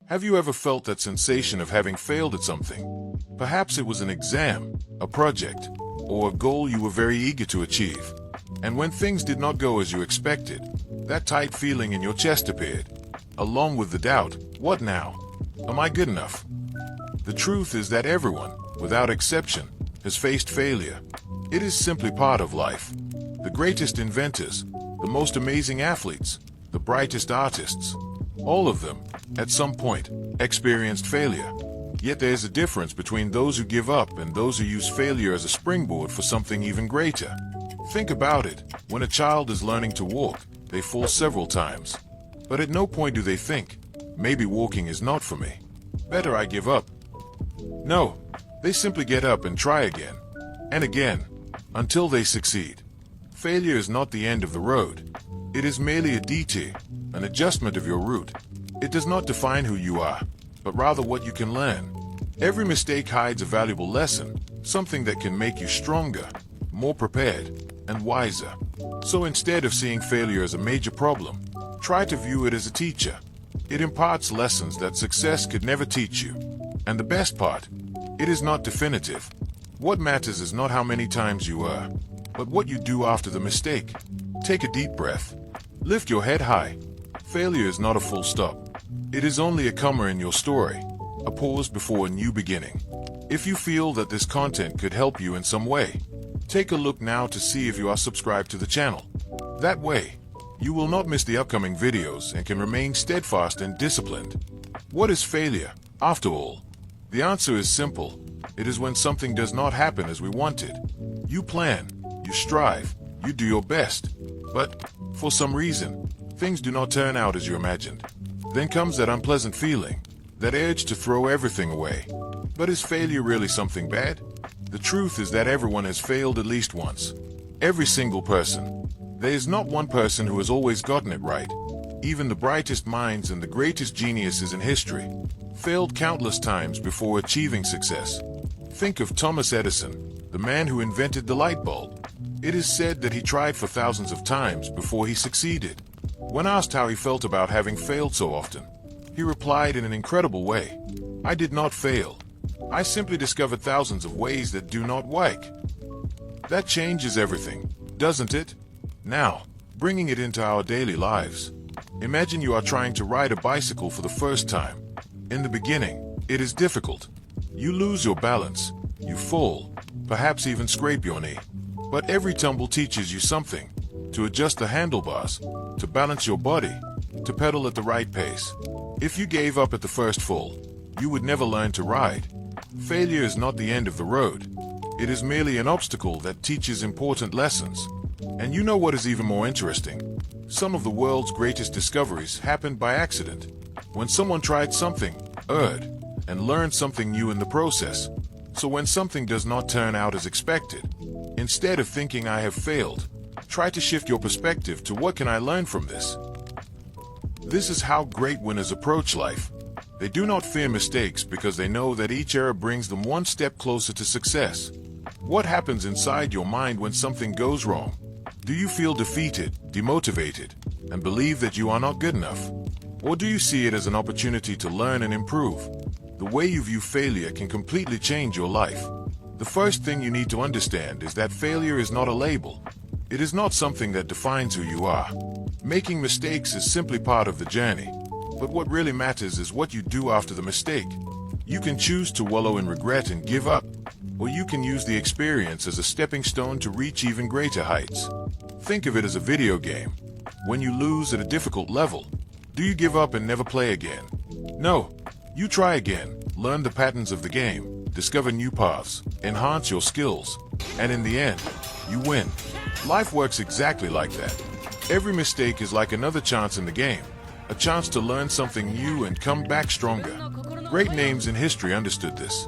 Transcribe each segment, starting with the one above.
Have you ever felt that sensation of having failed at something? Perhaps it was an exam, a project, or a goal you were very eager to achieve. And when things did not go as you expected, that tight feeling in your chest appeared, along with the doubt, what now? Am I good enough? The truth is that everyone, without exception, has faced failure. It is simply part of life. The greatest inventors, the most amazing athletes, the brightest artists, all of them, at some point, experienced failure. Yet there is a difference between those who give up and those who use failure as a springboard for something even greater. Think about it. When a child is learning to walk, they fall several times. But at no point do they think, maybe walking is not for me. Better I give up. No, they simply get up and try again, and again, until they succeed. Failure is not the end of the road. It is merely a detour, an adjustment of your route. It does not define who you are, but rather what you can learn. Every mistake hides a valuable lesson, something that can make you stronger, more prepared, and wiser. So instead of seeing failure as a major problem, try to view it as a teacher. It imparts lessons that success could never teach you. And the best part, it is not definitive. What matters is not how many times you err, but what you do after the mistake. Take a deep breath. Lift your head high. Failure is not a full stop. It is only a comma in your story, a pause before a new beginning. If you feel that this content could help you in some way, take a look now to see if you are subscribed to the channel. That way, you will not miss the upcoming videos and can remain steadfast and disciplined. What is failure, after all? The answer is simple. It is when something does not happen as we wanted. You plan, you strive, you do your best, but for some reason, things do not turn out as you imagined. Then comes that unpleasant feeling, that urge to throw everything away. But is failure really something bad? The truth is that everyone has failed at least once. Every single person. There is not one person who has always gotten it right. Even the brightest minds and the greatest geniuses in history failed countless times before achieving success. Think of Thomas Edison, the man who invented the light bulb. It is said that he tried for thousands of times before he succeeded. When asked how he felt about having failed so often, he replied in an incredible way, "I did not fail. I simply discovered thousands of ways that do not work." That changes everything, doesn't it? Now, bringing it into our daily lives. Imagine you are trying to ride a bicycle for the first time. In the beginning, it is difficult. You lose your balance, you fall, perhaps even scrape your knee. But every tumble teaches you something. To adjust the handlebars, to balance your body, to pedal at the right pace. If you gave up at the first fall, you would never learn to ride. Failure is not the end of the road. It is merely an obstacle that teaches important lessons. And you know what is even more interesting? Some of the world's greatest discoveries happened by accident. When someone tried something, erred, and learned something new in the process. So when something does not turn out as expected, instead of thinking I have failed, try to shift your perspective to what can I learn from this? This is how great winners approach life. They do not fear mistakes because they know that each error brings them one step closer to success. What happens inside your mind when something goes wrong? Do you feel defeated, demotivated, and believe that you are not good enough? Or do you see it as an opportunity to learn and improve? The way you view failure can completely change your life. The first thing you need to understand is that failure is not a label. It is not something that defines who you are. Making mistakes is simply part of the journey. But what really matters is what you do after the mistake. You can choose to wallow in regret and give up, or you can use the experience as a stepping stone to reach even greater heights. Think of it as a video game. When you lose at a difficult level, do you give up and never play again? No. You try again, learn the patterns of the game, discover new paths, enhance your skills, and in the end, you win. Life works exactly like that. Every mistake is like another chance in the game, a chance to learn something new and come back stronger. Great names in history understood this.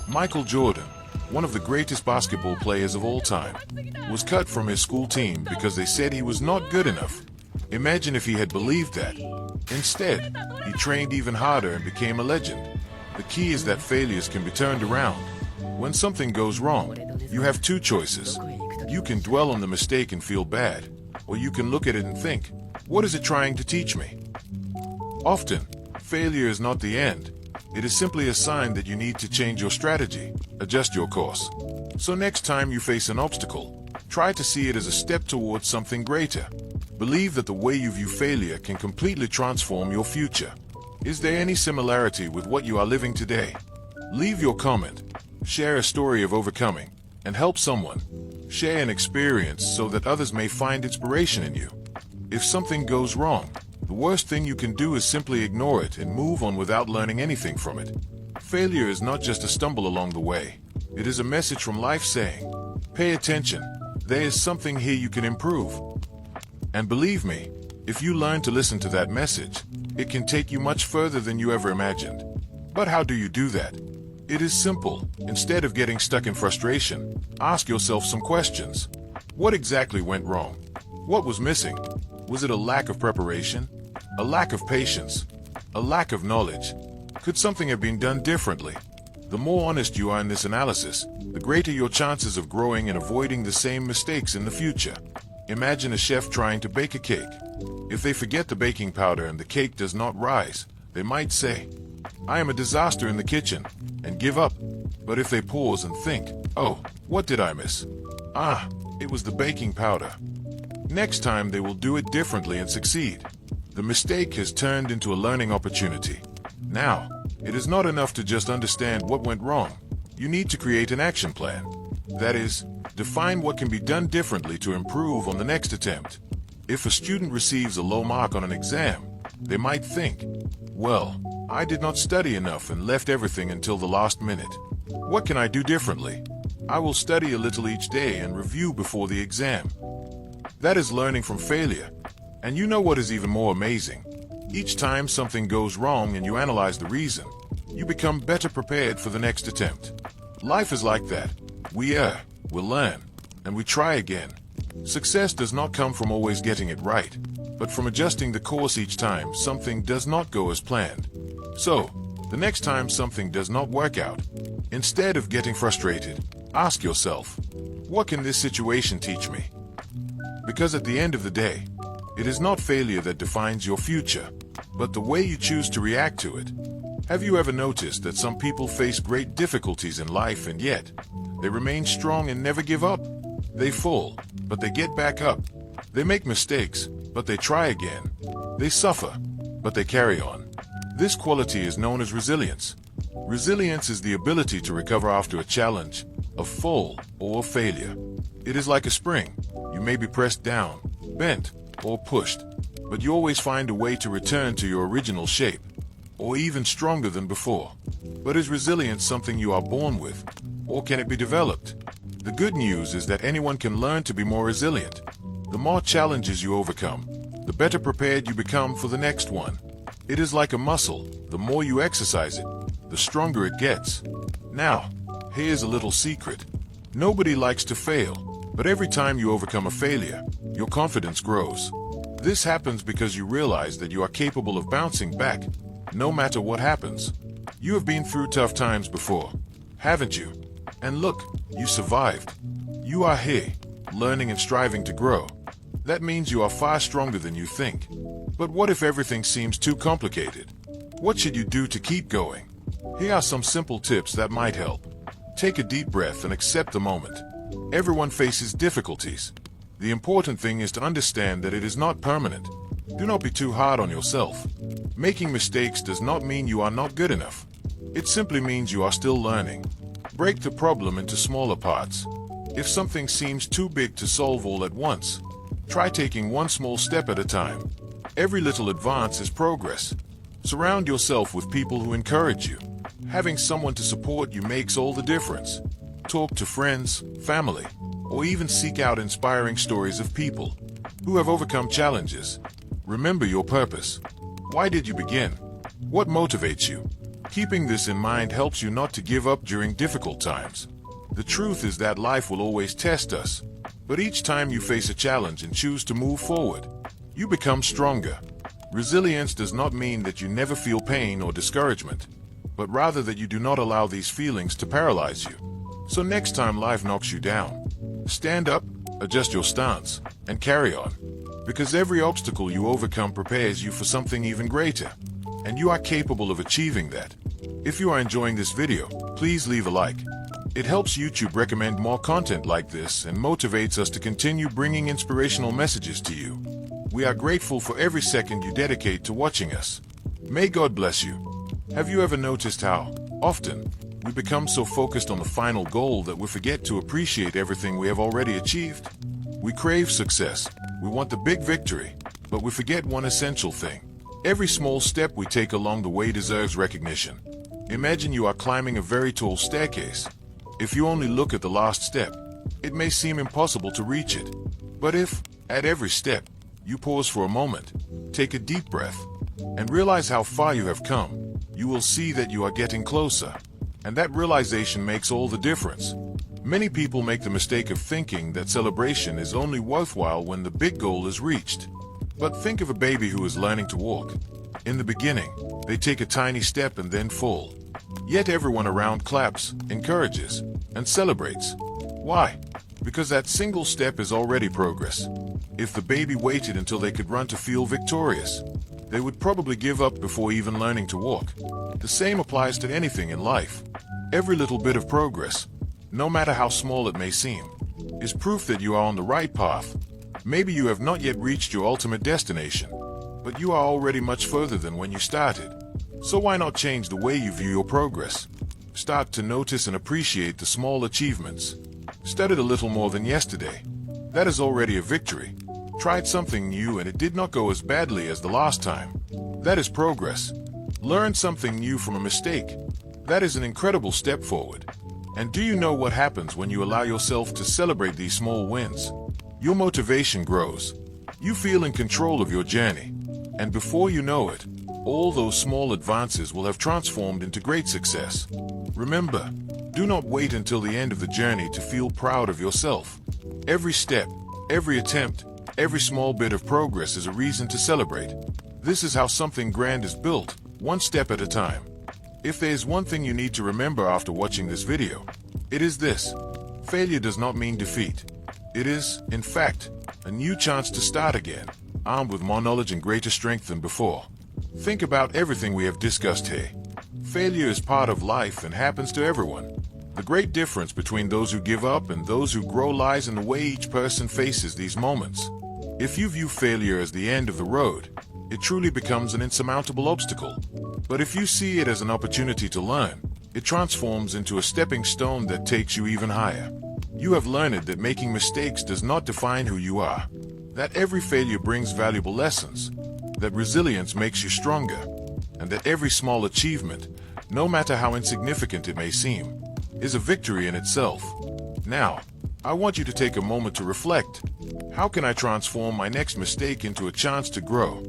Michael Jordan, one of the greatest basketball players of all time, was cut from his school team because they said he was not good enough. Imagine if he had believed that. Instead, he trained even harder and became a legend. The key is that failures can be turned around. When something goes wrong, you have two choices. You can dwell on the mistake and feel bad, or you can look at it and think, what is it trying to teach me? Often, Failure is not the end. It is simply a sign that you need to change your strategy, adjust your course. So next time you face an obstacle, try to see it as a step towards something greater. Believe that the way you view failure can completely transform your future. Is there any similarity with what you are living today? Leave your comment, share a story of overcoming, and help someone. Share an experience so that others may find inspiration in you. If something goes wrong, the worst thing you can do is simply ignore it and move on without learning anything from it. Failure is not just a stumble along the way. It is a message from life saying, pay attention, there is something here you can improve. And believe me, if you learn to listen to that message, it can take you much further than you ever imagined. But how do you do that? It is simple. Instead of getting stuck in frustration, ask yourself some questions. What exactly went wrong? What was missing? Was it a lack of preparation? A lack of patience? A lack of knowledge? Could something have been done differently? The more honest you are in this analysis, the greater your chances of growing and avoiding the same mistakes in the future. Imagine a chef trying to bake a cake. If they forget the baking powder and the cake does not rise, they might say, I am a disaster in the kitchen, and give up. But if they pause and think, oh, what did I miss? Ah, it was the baking powder. Next time they will do it differently and succeed. The mistake has turned into a learning opportunity. Now, it is not enough to just understand what went wrong. You need to create an action plan. That is, define what can be done differently to improve on the next attempt. If a student receives a low mark on an exam, they might think, well, I did not study enough and left everything until the last minute. What can I do differently? I will study a little each day and review before the exam. That is learning from failure. And you know what is even more amazing? Each time something goes wrong and you analyze the reason, you become better prepared for the next attempt. Life is like that. We err, we learn, and we try again. Success does not come from always getting it right, but from adjusting the course each time something does not go as planned. So, the next time something does not work out, instead of getting frustrated, ask yourself, what can this situation teach me? Because at the end of the day, it is not failure that defines your future, but the way you choose to react to it. Have you ever noticed that some people face great difficulties in life and yet they remain strong and never give up? They fall, but they get back up. They make mistakes, but they try again. They suffer, but they carry on. This quality is known as resilience. Resilience is the ability to recover after a challenge, a fall, or a failure. It is like a spring. You may be pressed down, bent, or pushed, but you always find a way to return to your original shape, or even stronger than before. But is resilience something you are born with, or can it be developed? The good news is that anyone can learn to be more resilient. The more challenges you overcome, the better prepared you become for the next one. It is like a muscle. The more you exercise it, the stronger it gets. Now, here's a little secret. Nobody likes to fail, but every time you overcome a failure, your confidence grows. This happens because you realize that you are capable of bouncing back, no matter what happens. You have been through tough times before, haven't you? And look, you survived. You are here, learning and striving to grow. That means you are far stronger than you think. But what if everything seems too complicated? What should you do to keep going? Here are some simple tips that might help. Take a deep breath and accept the moment. Everyone faces difficulties. The important thing is to understand that it is not permanent. Do not be too hard on yourself. Making mistakes does not mean you are not good enough. It simply means you are still learning. Break the problem into smaller parts. If something seems too big to solve all at once, try taking one small step at a time. Every little advance is progress. Surround yourself with people who encourage you. Having someone to support you makes all the difference. Talk to friends, family, or even seek out inspiring stories of people who have overcome challenges. Remember your purpose. Why did you begin? What motivates you? Keeping this in mind helps you not to give up during difficult times. The truth is that life will always test us, but each time you face a challenge and choose to move forward, you become stronger. Resilience does not mean that you never feel pain or discouragement, but rather that you do not allow these feelings to paralyze you. So next time life knocks you down, stand up, adjust your stance, and carry on. Because every obstacle you overcome prepares you for something even greater. and you are capable of achieving that. If you are enjoying this video, please leave a like. It helps YouTube recommend more content like this and motivates us to continue bringing inspirational messages to you. We are grateful for every second you dedicate to watching us. May God bless you. Have you ever noticed how often we become so focused on the final goal that we forget to appreciate everything we have already achieved? We crave success. We want the big victory, but we forget one essential thing. Every small step we take along the way deserves recognition. Imagine you are climbing a very tall staircase. If you only look at the last step, it may seem impossible to reach it. But if, at every step, you pause for a moment, take a deep breath, and realize how far you have come, you will see that you are getting closer. And that realization makes all the difference. Many people make the mistake of thinking that celebration is only worthwhile when the big goal is reached. But think of a baby who is learning to walk. In the beginning, they take a tiny step and then fall. Yet everyone around claps, encourages, and celebrates. Why? Because that single step is already progress. If the baby waited until they could run to feel victorious, they would probably give up before even learning to walk. The same applies to anything in life. Every little bit of progress, no matter how small it may seem, is proof that you are on the right path. Maybe you have not yet reached your ultimate destination, but you are already much further than when you started. So why not change the way you view your progress? Start to notice and appreciate the small achievements. Studied a little more than yesterday. That is already a victory. Tried something new and it did not go as badly as the last time. That is progress. Learned something new from a mistake. That is an incredible step forward. And do you know what happens when you allow yourself to celebrate these small wins? Your motivation grows. You feel in control of your journey. And before you know it, all those small advances will have transformed into great success. Remember, do not wait until the end of the journey to feel proud of yourself. Every step, every attempt, every small bit of progress is a reason to celebrate. This is how something grand is built, one step at a time. If there is one thing you need to remember after watching this video, it is this: failure does not mean defeat. It is, in fact, a new chance to start again, armed with more knowledge and greater strength than before. Think about everything we have discussed here. Failure is part of life and happens to everyone. The great difference between those who give up and those who grow lies in the way each person faces these moments. If you view failure as the end of the road, it truly becomes an insurmountable obstacle. But if you see it as an opportunity to learn, it transforms into a stepping stone that takes you even higher. You have learned that making mistakes does not define who you are, that every failure brings valuable lessons, that resilience makes you stronger, and that every small achievement, no matter how insignificant it may seem, is a victory in itself. Now, I want you to take a moment to reflect. How can I transform my next mistake into a chance to grow?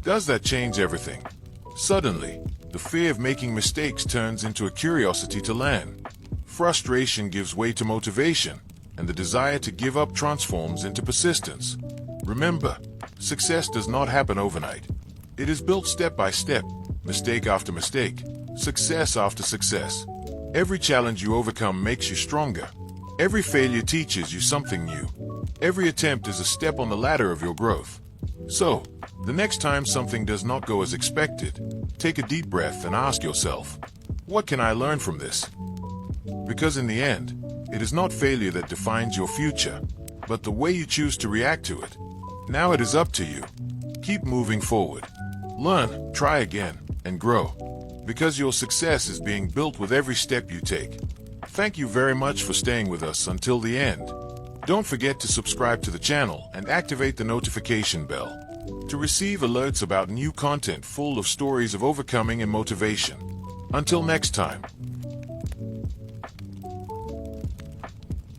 Does that change everything? Suddenly, the fear of making mistakes turns into a curiosity to learn. Frustration gives way to motivation, and the desire to give up transforms into persistence. Remember, success does not happen overnight. It is built step by step, mistake after mistake, success after success. Every challenge you overcome makes you stronger. Every failure teaches you something new. Every attempt is a step on the ladder of your growth. So, the next time something does not go as expected, take a deep breath and ask yourself, what can I learn from this? Because in the end, it is not failure that defines your future, but the way you choose to react to it. Now it is up to you. Keep moving forward. Learn, try again, and grow. Because your success is being built with every step you take. Thank you very much for staying with us until the end. Don't forget to subscribe to the channel and activate the notification bell to receive alerts about new content full of stories of overcoming and motivation. Until next time.